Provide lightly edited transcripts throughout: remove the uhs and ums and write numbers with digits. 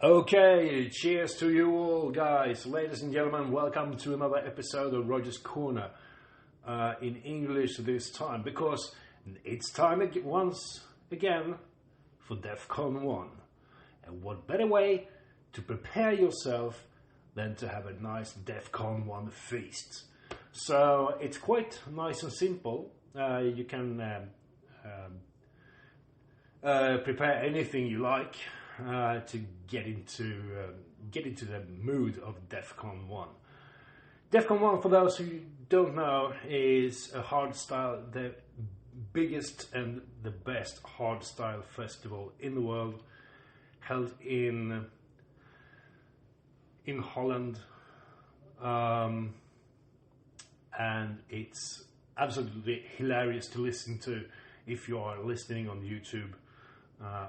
Okay, cheers to you all, guys. Ladies and gentlemen, welcome to another episode of Roger's Corner. In English this time, because it's time once again for defqon 1. And what better way to prepare yourself than to have a nice defqon 1 feast. So it's quite nice and simple. You can prepare anything you like to get into the mood of defqon 1. defqon 1, for those who don't know, is a hardstyle, the biggest and the best hardstyle festival in the world, held in Holland, and it's absolutely hilarious to listen to if you are listening on YouTube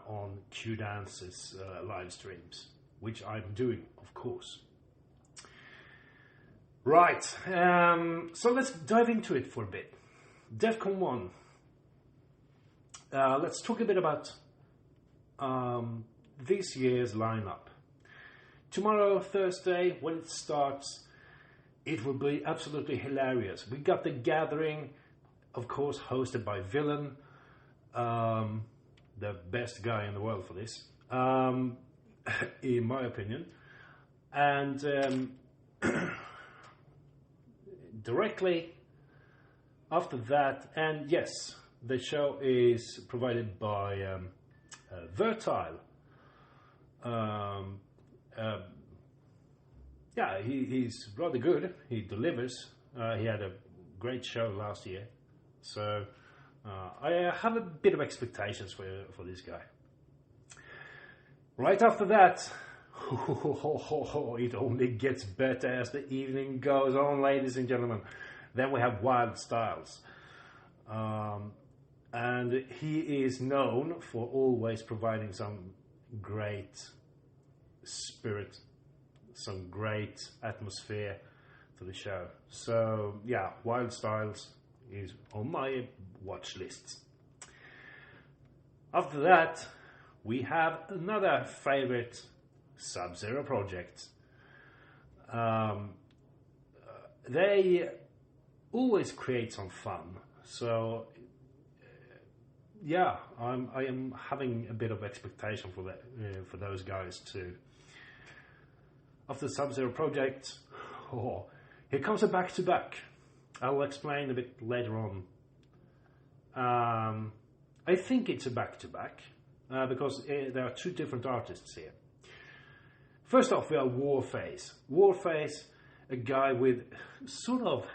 on Q Dance's live streams, which I'm doing, of course. Right, so let's dive into it for a bit. defqon 1. Let's talk a bit about this year's lineup. Tomorrow, Thursday, when it starts, it will be absolutely hilarious. We got the gathering, of course, hosted by Villain, the best guy in the world for this, in my opinion. And directly after that, and yes, the show is provided by Vertile. Yeah, he's rather good. He delivers. He had a great show last year, so I have a bit of expectations for this guy. Right after that, it only gets better as the evening goes on, ladies and gentlemen. Then we have Wild Styles. And he is known for always providing some great spirit, some great atmosphere to the show. So, yeah, Wild Styles is on my watch list. After that, we have another favorite Sub-Zero project. They always create some fun. So, yeah, I am having a bit of expectation for that, for those guys too. After the Sub-Zero project, here comes a back-to-back. I will explain a bit later on. I think it's a back-to-back because there are two different artists here. First off, we have Warface. Warface, a guy with sort of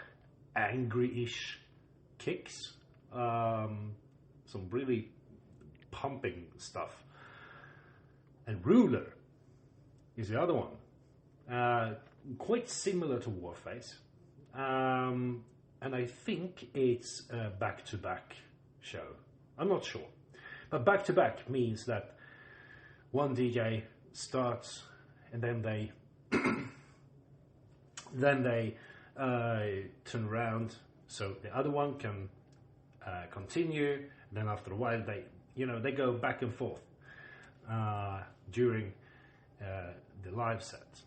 angry-ish kicks. Some really pumping stuff. And Ruler is the other one. Quite similar to Warface. And I think it's a back-to-back show. I'm not sure. But back-to-back means that one DJ starts and then they turn around so the other one can continue. And then after a while they go back and forth during the live set.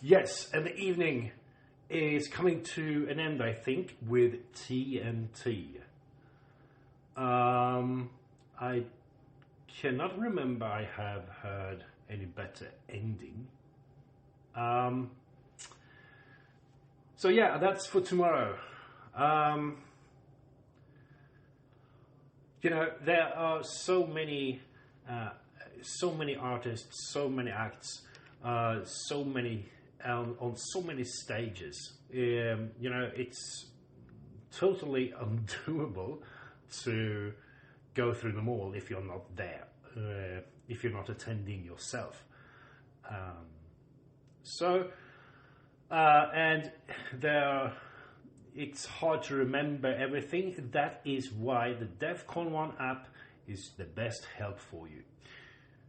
Yes, and the evening is coming to an end, I think, with TNT. I cannot remember I have heard any better ending. So yeah, that's for tomorrow. There are so many artists, so many acts, so many on so many stages. It's totally undoable to go through them all if you're not there, if you're not attending yourself. And it's hard to remember everything. That is why the defqon 1 app is the best help for you.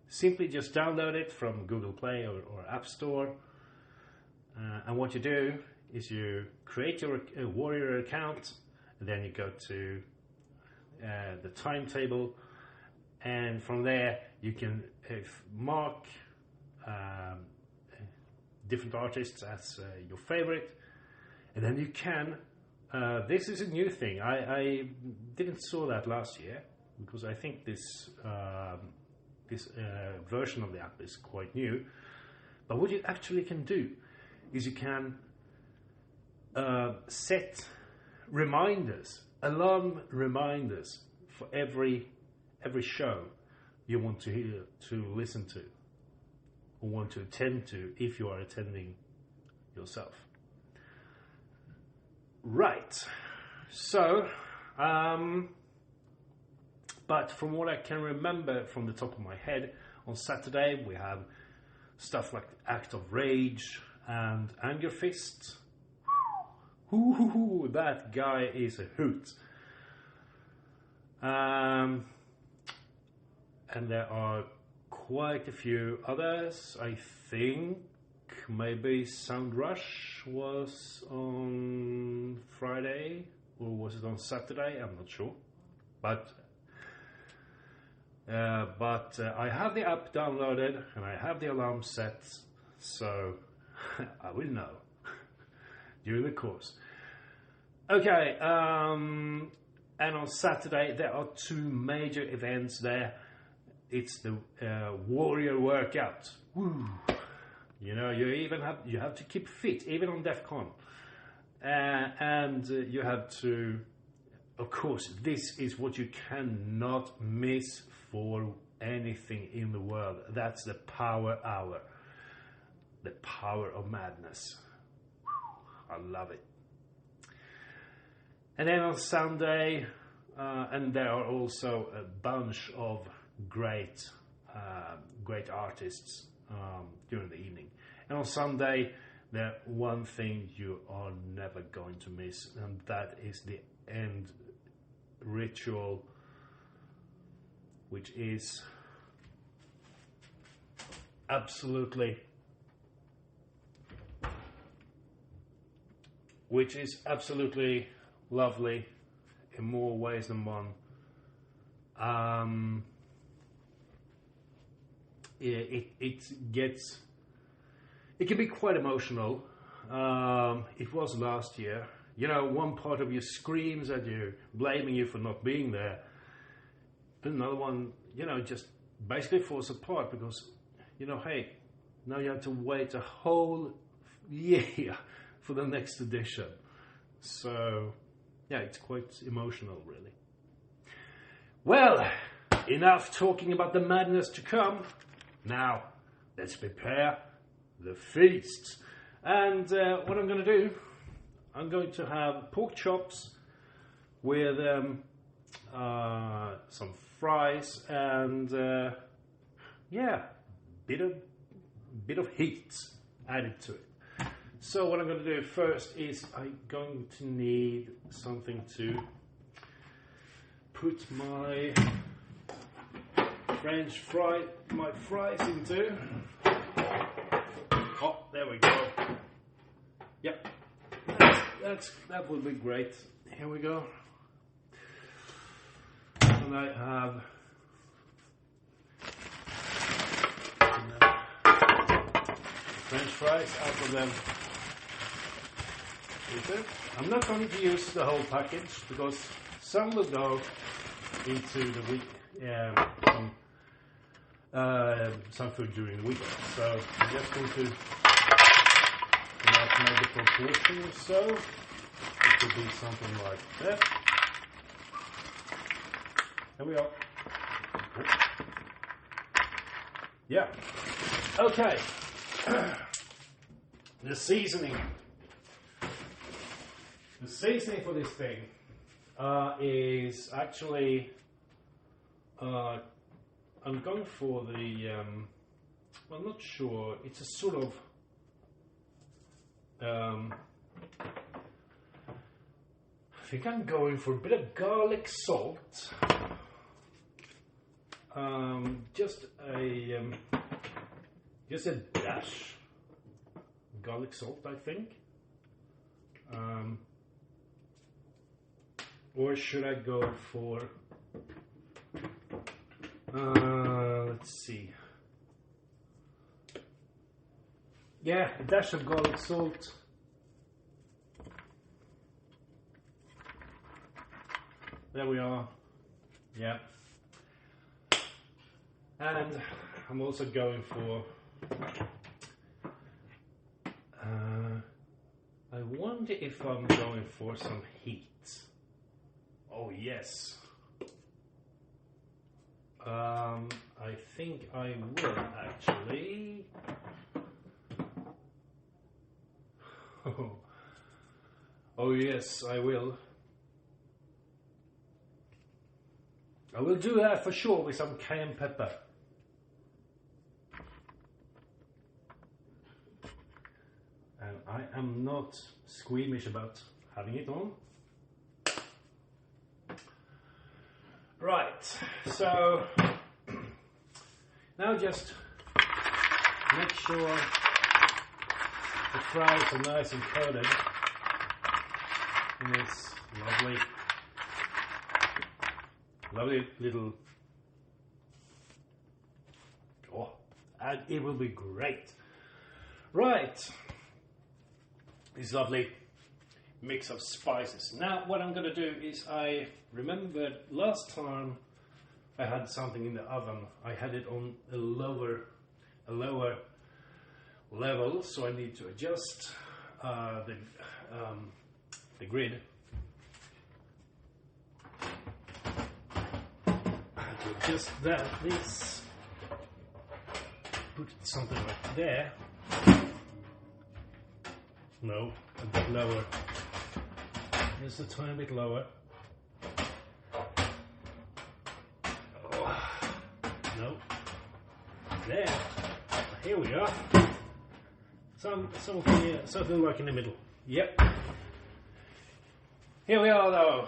Simply just download it from Google Play or App Store. And what you do is you create your Warrior account, and then you go to the timetable, and from there you can mark different artists as your favorite, and then you can. This is a new thing. I didn't saw that last year because I think this version of the app is quite new. But what you actually can do is you can set reminders, alarm reminders for every show you want to listen to or want to attend to if you are attending yourself. Right. So, but from what I can remember from the top of my head, on Saturday we have stuff like Act of Rage and Anger Fist. That guy is a hoot. And there are quite a few others. I think maybe Sound Rush was on Friday, or was it on Saturday? I'm not sure. But I have the app downloaded and I have the alarm set, so I will know during the course. Okay, and on Saturday there are two major events there. It's the warrior workout. Woo. You know, you have to keep fit even on defqon, and you have to. Of course, this is what you cannot miss for anything in the world. That's the power hour, the power of madness. I love it. And then on Sunday, and there are also a bunch of great artists during the evening. And on Sunday, there's one thing you are never going to miss, and that is the end ritual, which is absolutely lovely in more ways than one. It can be quite emotional. It was last year. You know, one part of you screams at you, blaming you for not being there. And another one, you know, just basically falls apart because, you know, hey, now you have to wait a whole year for the next edition. So, yeah, it's quite emotional, really. Well, enough talking about the madness to come. Now, let's prepare the feast. And what I'm going to do, I'm going to have pork chops with some fries and bit of heat added to it. So what I'm going to do first is I'm going to need something to put my my fries into. Oh, there we go. Yep, that will be great. Here we go. And I have French fries out of them. I'm not going to use the whole package because some will go into the some food during the weekend. So I'm just going to make the proportion or so. It could be something like that. There we are. Yeah. Okay. The seasoning. The seasoning for this thing is actually, I'm going for the, I'm not sure, it's a sort of, I think I'm going for a bit of garlic salt, just a dash garlic salt, I think. Or should I go for Let's see. Yeah, a dash of garlic salt. There we are. Yeah. And I'm also going for I wonder if I'm going for some heat. Oh yes. I think I will actually. Oh yes, I will. I will do that for sure with some cayenne pepper. And I am not squeamish about having it on. Right, so now just make sure the fries are nice and coated in this lovely little, oh, and it will be great. Right, this lovely mix of spices. Now what I'm going to do is, I remembered last time I had something in the oven, I had it on a lower level, so I need to adjust the grid to adjust this, put something like there. No, a bit lower. Just a tiny bit lower. Oh, no. There. Here we are. Something like in the middle. Yep. Here we are though.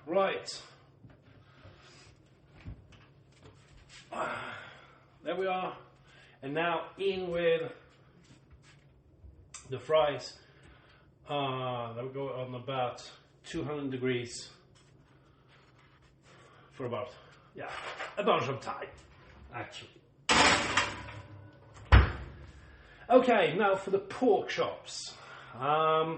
Right. There we are. And now in with the fries. They'll go on about 200 degrees for about, a bunch of time, actually. Okay, now for the pork chops. I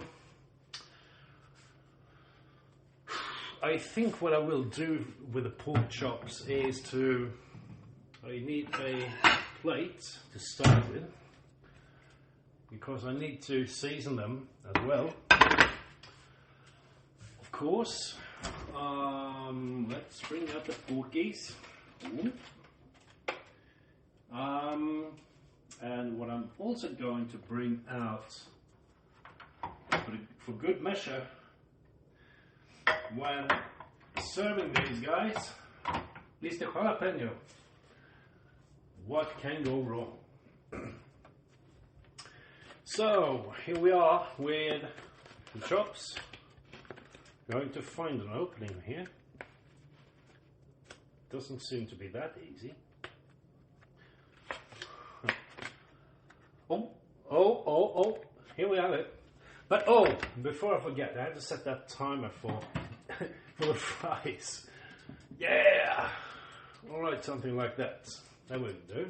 think what I will do with the pork chops is I need a plate to start with, because I need to season them as well. Of course, let's bring out the porkies. And what I'm also going to bring out, for good measure, when serving these guys, is the jalapeno. What can go wrong? So here we are with the chops. Going to find an opening here. Doesn't seem to be that easy. Oh, here we have it. But before I forget, I have to set that timer for the fries. Yeah! Alright, something like that. That will do.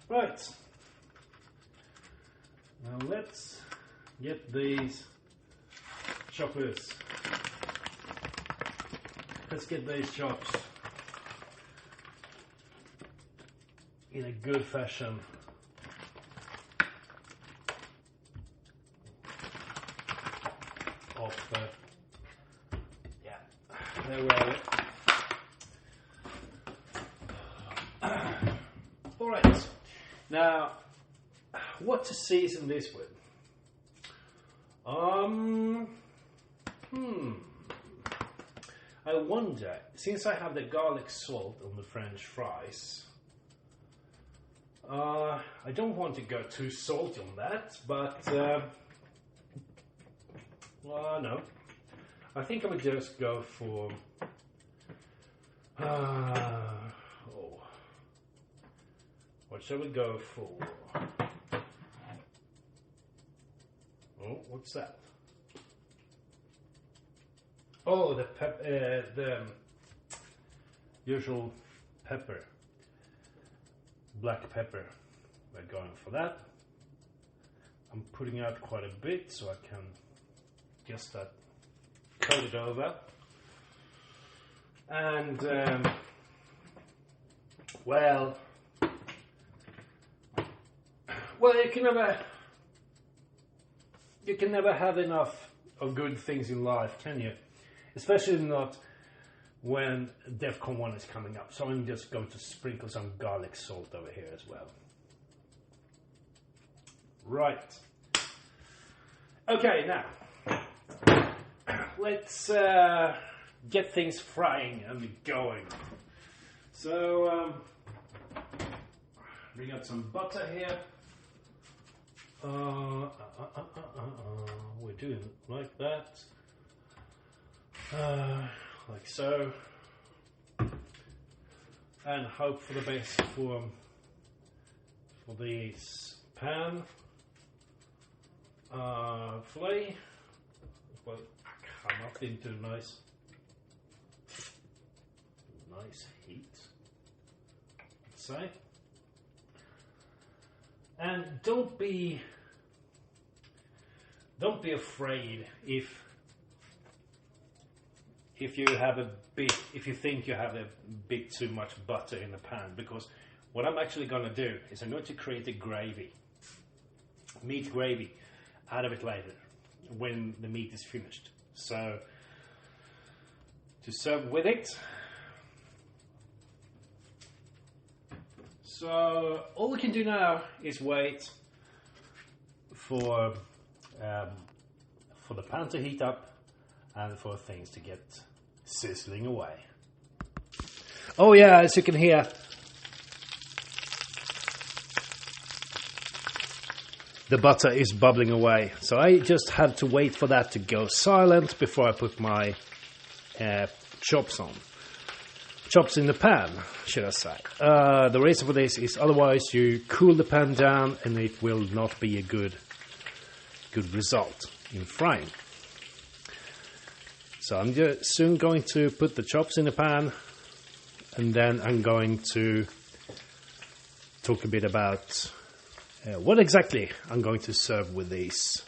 Right. Now let's get these choppers. Let's get these chops in a good fashion. There we have it. Alright, now what to season this with? I wonder, since I have the garlic salt on the French fries, I don't want to go too salty on that, but no. I think I would just go for what shall we go for? Oh, what's that? Oh, the usual pepper, black pepper. We're going for that. I'm putting out quite a bit so I can just coat it over. And well, you can never have enough of good things in life, can you? Especially not when defqon 1 is coming up. So I'm just going to sprinkle some garlic salt over here as well. Right. Okay, now let's get things frying and going. So bring out some butter here. We're doing it like that, like so, and hope for the best for this pan. Hopefully, well, come up into nice heat, let's say. And don't be afraid if you think you have a bit too much butter in the pan, because what I'm actually going to do is I'm going to create a gravy, meat gravy, out of it later when the meat is finished. So to serve with it. So all we can do now is wait for the pan to heat up and for things to get sizzling away. Oh yeah, as you can hear, the butter is bubbling away. So I just have to wait for that to go silent before I put my chops on. Chops in the pan, should I say. The reason for this is otherwise you cool the pan down and it will not be a good result in frying. So I'm just soon going to put the chops in the pan, and then I'm going to talk a bit about what exactly I'm going to serve with these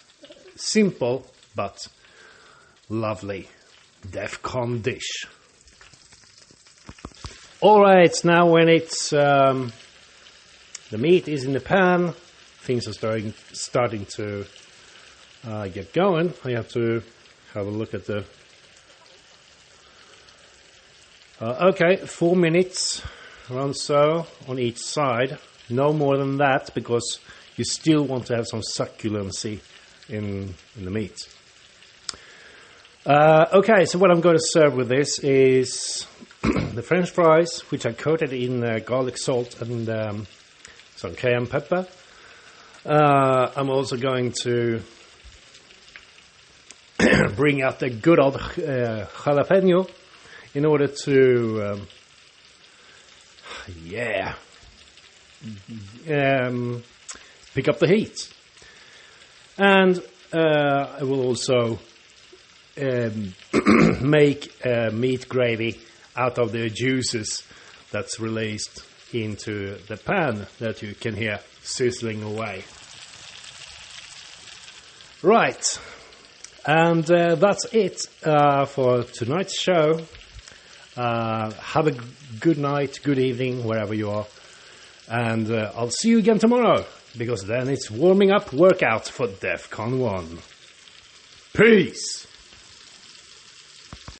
simple but lovely defqon dish. Alright, now when it's the meat is in the pan, things are starting to get going. I have to have a look at the... okay, 4 minutes, around so, on each side. No more than that, because you still want to have some succulency in the meat. Okay, so what I'm going to serve with this is the French fries, which I coated in garlic salt and some cayenne pepper. I'm also going to bring out the good old jalapeno in order to pick up the heat. And I will also make meat gravy out of the juices that's released into the pan that you can hear sizzling away. Right, and that's it for tonight's show. Have a good night, good evening, wherever you are. And I'll see you again tomorrow, because then it's warming up workout for defqon 1. Peace!